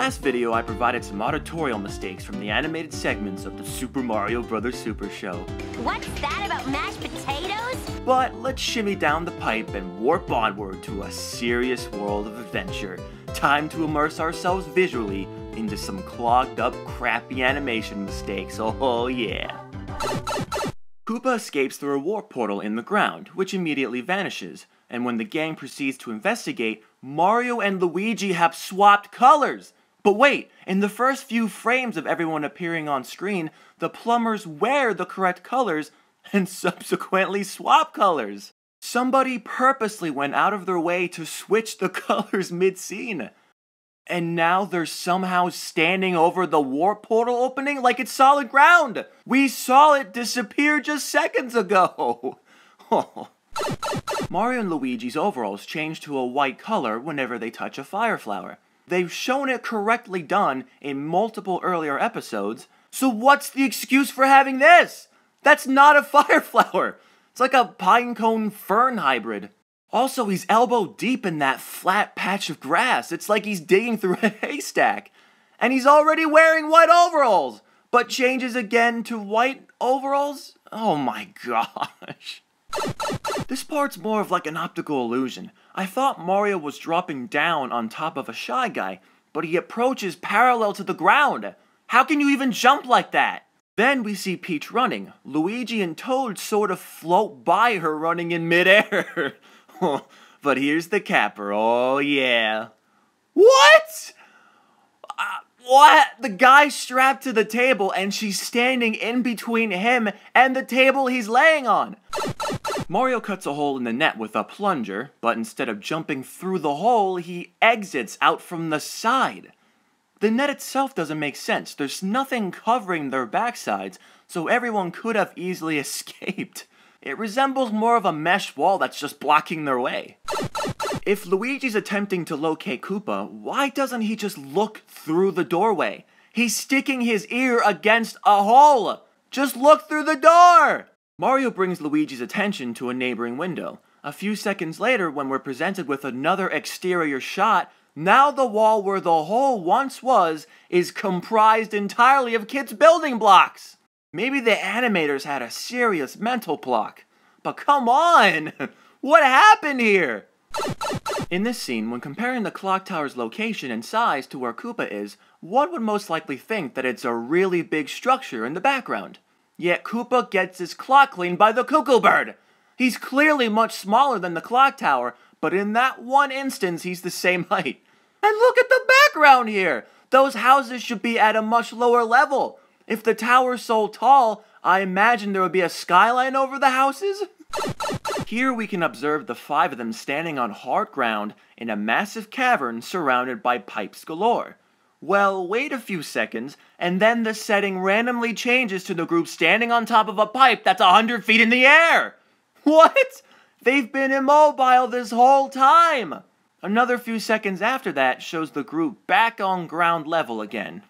last video, I provided some auditorial mistakes from the animated segments of the Super Mario Bros. Super Show. What's that about mashed potatoes? But let's shimmy down the pipe and warp onward to a serious world of adventure. Time to immerse ourselves visually into some clogged up, crappy animation mistakes. Oh yeah. Koopa escapes through a warp portal in the ground, which immediately vanishes, and when the gang proceeds to investigate, Mario and Luigi have swapped colors! But wait, in the first few frames of everyone appearing on screen, the plumbers wear the correct colors and subsequently swap colors. Somebody purposely went out of their way to switch the colors mid-scene. And now they're somehow standing over the warp portal opening like it's solid ground! We saw it disappear just seconds ago! Mario and Luigi's overalls change to a white color whenever they touch a fire flower. They've shown it correctly done in multiple earlier episodes, so what's the excuse for having this? That's not a fire flower! It's like a pinecone fern hybrid. Also, he's elbow deep in that flat patch of grass. It's like he's digging through a haystack. And he's already wearing white overalls, but changes again to white overalls? Oh my gosh. This part's more of like an optical illusion. I thought Mario was dropping down on top of a Shy Guy, but he approaches parallel to the ground. How can you even jump like that? Then we see Peach running. Luigi and Toad sort of float by her running in midair. But here's the capper, oh yeah. What? What? The guy's strapped to the table and she's standing in between him and the table he's laying on. Mario cuts a hole in the net with a plunger, but instead of jumping through the hole, he exits out from the side. The net itself doesn't make sense. There's nothing covering their backsides, so everyone could have easily escaped. It resembles more of a mesh wall that's just blocking their way. If Luigi's attempting to locate Koopa, why doesn't he just look through the doorway? He's sticking his ear against a hole! Just look through the door! Mario brings Luigi's attention to a neighboring window. A few seconds later, when we're presented with another exterior shot, now the wall where the hole once was is comprised entirely of kids' building blocks! Maybe the animators had a serious mental block. But come on! What happened here? In this scene, when comparing the clock tower's location and size to where Koopa is, one would most likely think that it's a really big structure in the background. Yet Koopa gets his clock cleaned by the Cuckoo Bird! He's clearly much smaller than the clock tower, but in that one instance he's the same height. And look at the background here! Those houses should be at a much lower level. If the tower's so tall, I imagine there would be a skyline over the houses? Here we can observe the 5 of them standing on hard ground in a massive cavern surrounded by pipes galore. Well, wait a few seconds, and then the setting randomly changes to the group standing on top of a pipe that's 100 feet in the air! What? They've been immobile this whole time! Another few seconds after that shows the group back on ground level again.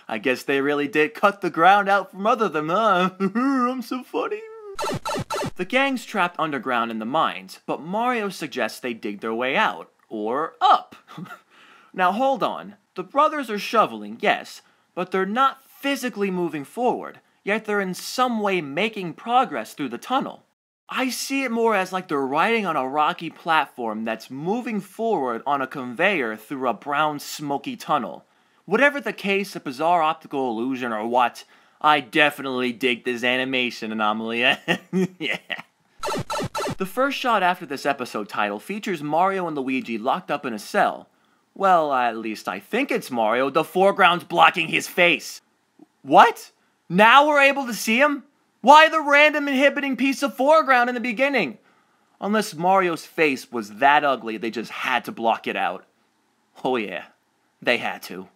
I guess they really did cut the ground out from under them, huh? I'm so funny. The gang's trapped underground in the mines, but Mario suggests they dig their way out, or up. Now hold on, the brothers are shoveling, yes, but they're not physically moving forward, yet they're in some way making progress through the tunnel. I see it more as like they're riding on a rocky platform that's moving forward on a conveyor through a brown smoky tunnel. Whatever the case, a bizarre optical illusion or what, I definitely dig this animation anomaly. Yeah. The first shot after this episode title features Mario and Luigi locked up in a cell. Well, at least I think it's Mario. The foreground's blocking his face. What? Now we're able to see him? Why the random inhibiting piece of foreground in the beginning? Unless Mario's face was that ugly, they just had to block it out. Oh yeah. They had to.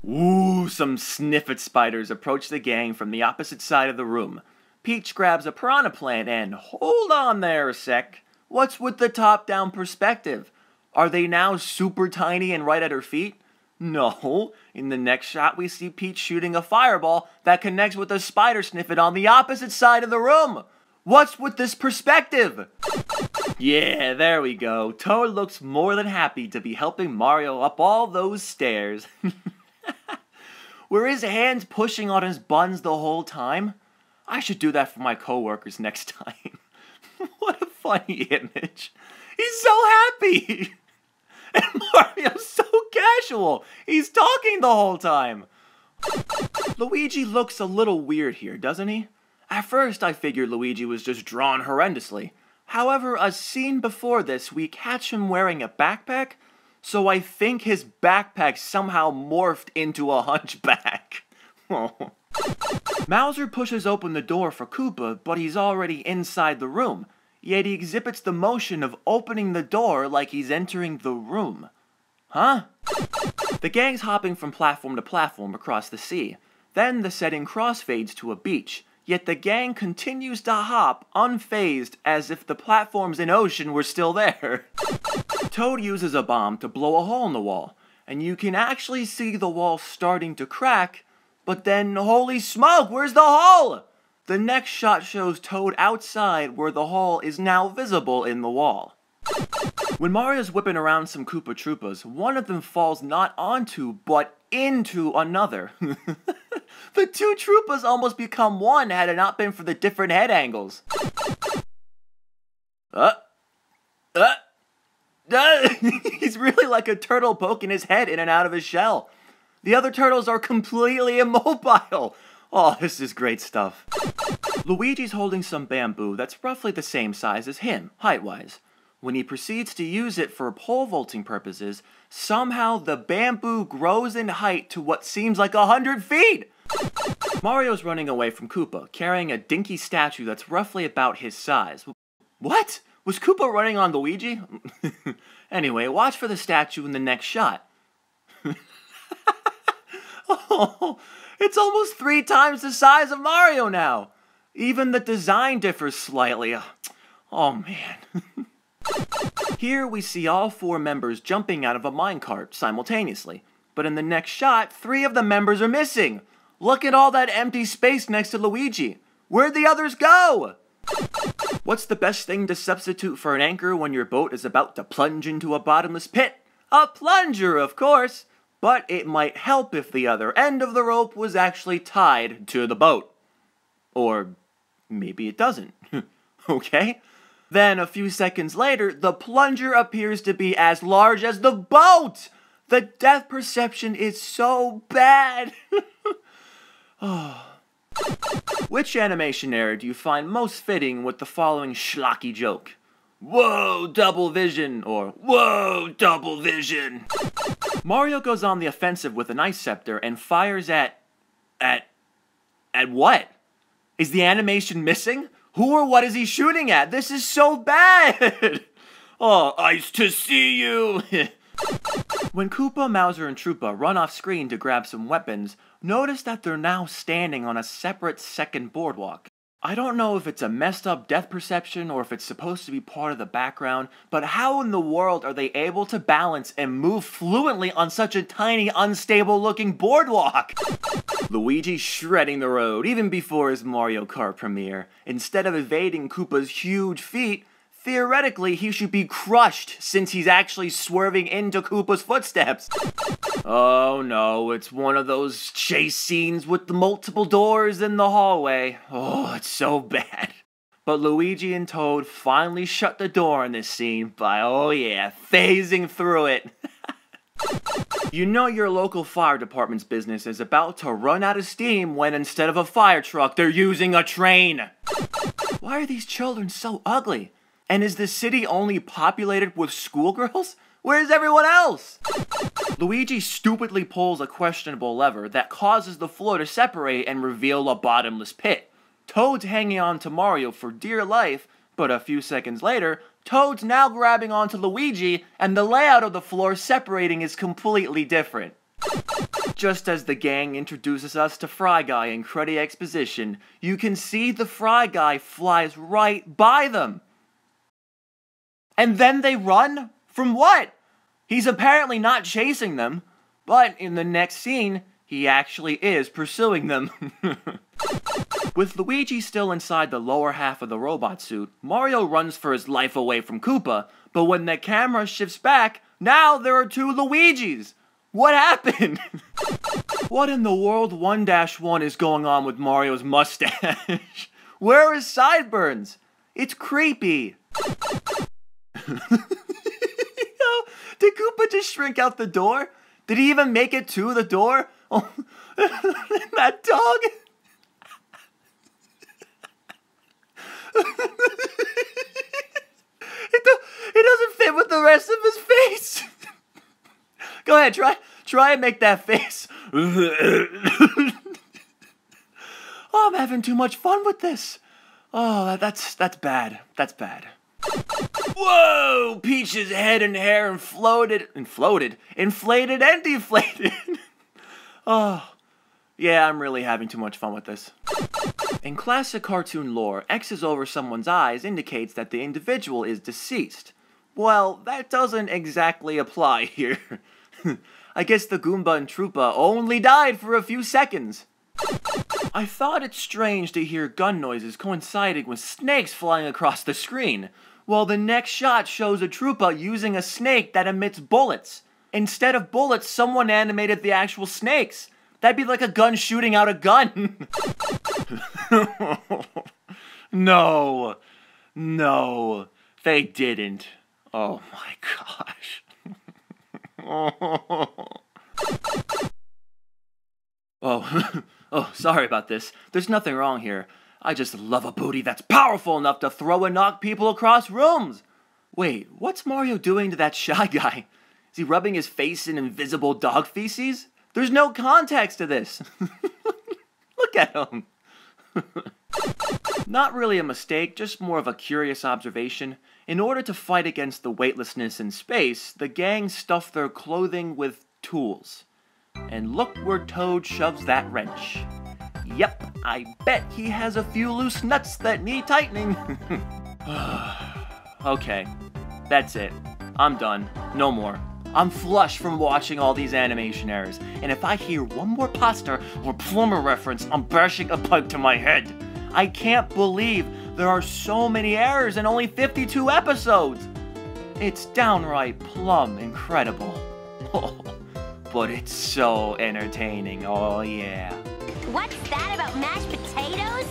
Ooh, some Sniffet spiders approach the gang from the opposite side of the room. Peach grabs a piranha plant and hold on there a sec. What's with the top-down perspective? Are they now super tiny and right at her feet? No. In the next shot, we see Peach shooting a fireball that connects with a spider Sniffet on the opposite side of the room. What's with this perspective? Yeah, there we go. Toad looks more than happy to be helping Mario up all those stairs. Were his hands pushing on his buns the whole time? I should do that for my coworkers next time. What a funny image. He's so happy. And Mario's so casual. He's talking the whole time. Luigi looks a little weird here, doesn't he? At first, I figured Luigi was just drawn horrendously. However, a scene before this, we catch him wearing a backpack, so I think his backpack somehow morphed into a hunchback. Oh. Mouser pushes open the door for Koopa, but he's already inside the room, yet he exhibits the motion of opening the door like he's entering the room. Huh? The gang's hopping from platform to platform across the sea. Then the setting crossfades to a beach, yet the gang continues to hop, unfazed, as if the platforms and ocean were still there. Toad uses a bomb to blow a hole in the wall, and you can actually see the wall starting to crack, but then, holy smoke, where's the hole? The next shot shows Toad outside where the hole is now visible in the wall. When Mario's whipping around some Koopa Troopas, one of them falls not onto, but into another. The two Troopas almost become one had it not been for the different head angles. He's really like a turtle poking his head in and out of his shell. The other turtles are completely immobile. Oh, this is great stuff. Luigi's holding some bamboo that's roughly the same size as him, height-wise. When he proceeds to use it for pole vaulting purposes, somehow the bamboo grows in height to what seems like 100 feet! Mario's running away from Koopa, carrying a dinky statue that's roughly about his size. What? Was Koopa running on Luigi? Anyway, watch for the statue in the next shot. Oh, it's almost 3 times the size of Mario now! Even the design differs slightly. Oh man. Here we see all 4 members jumping out of a minecart simultaneously. But in the next shot, 3 of the members are missing. Look at all that empty space next to Luigi. Where'd the others go? What's the best thing to substitute for an anchor when your boat is about to plunge into a bottomless pit? A plunger, of course. But it might help if the other end of the rope was actually tied to the boat. Or maybe it doesn't. Okay? Then, a few seconds later, the plunger appears to be as large as the boat! The depth perception is so bad! Oh. Which animation error do you find most fitting with the following schlocky joke? Whoa, double vision! Or, whoa, double vision! Mario goes on the offensive with an ice scepter and fires at what? Is the animation missing? Who or what is he shooting at? This is so bad! Oh, ice to see you! When Koopa, Mouser, and Troopa run off screen to grab some weapons, notice that they're now standing on a separate second boardwalk. I don't know if it's a messed up depth perception or if it's supposed to be part of the background, but how in the world are they able to balance and move fluently on such a tiny, unstable looking boardwalk? Luigi shredding the road even before his Mario Kart premiere. Instead of evading Koopa's huge feet, theoretically he should be crushed since he's actually swerving into Koopa's footsteps. Oh no, it's one of those chase scenes with the multiple doors in the hallway. Oh, it's so bad. But Luigi and Toad finally shut the door on this scene by, oh yeah, phasing through it. You know your local fire department's business is about to run out of steam when instead of a fire truck, they're using a train. Why are these children so ugly? And is the city only populated with schoolgirls? Where's everyone else? Luigi stupidly pulls a questionable lever that causes the floor to separate and reveal a bottomless pit. Toad's hanging on to Mario for dear life, but a few seconds later, Toad's now grabbing onto Luigi, and the layout of the floor separating is completely different. Just as the gang introduces us to Fry Guy in Cruddy Exposition, you can see the Fry Guy flies right by them. And then they run? From what? He's apparently not chasing them, but in the next scene, he actually is pursuing them. With Luigi still inside the lower half of the robot suit, Mario runs for his life away from Koopa, but when the camera shifts back, now there are two Luigis! What happened? What in the world 1-1 is going on with Mario's mustache? Where are his sideburns? It's creepy! Did Koopa just shrink out the door? Did he even make it to the door? Oh, that dog! It doesn't fit with the rest of his face! Go ahead, try and make that face. Oh, I'm having too much fun with this. Oh, that's bad. That's bad. Whoa! Peach's head and hair inflated and deflated. Oh, yeah, I'm really having too much fun with this. In classic cartoon lore, X's over someone's eyes indicates that the individual is deceased. Well, that doesn't exactly apply here. I guess the Goomba and Troopa only died for a few seconds. I thought it strange to hear gun noises coinciding with snakes flying across the screen, while the next shot shows a Troopa using a snake that emits bullets. Instead of bullets, someone animated the actual snakes. That'd be like a gun shooting out a gun. No, they didn't. Oh my gosh. Oh, sorry about this. There's nothing wrong here. I just love a booty that's powerful enough to throw and knock people across rooms. Wait, what's Mario doing to that Shy Guy? Is he rubbing his face in invisible dog feces? There's no context to this. Look at him. Not really a mistake, just more of a curious observation. In order to fight against the weightlessness in space, the gang stuffed their clothing with tools. And look where Toad shoves that wrench. Yep, I bet he has a few loose nuts that need tightening. Okay, that's it. I'm done. No more. I'm flush from watching all these animation errors, and if I hear one more pasta or plumber reference, I'm bashing a pipe to my head. I can't believe there are so many errors in only 52 episodes. It's downright plumb incredible. But it's so entertaining, oh yeah. What's that about mashed potatoes?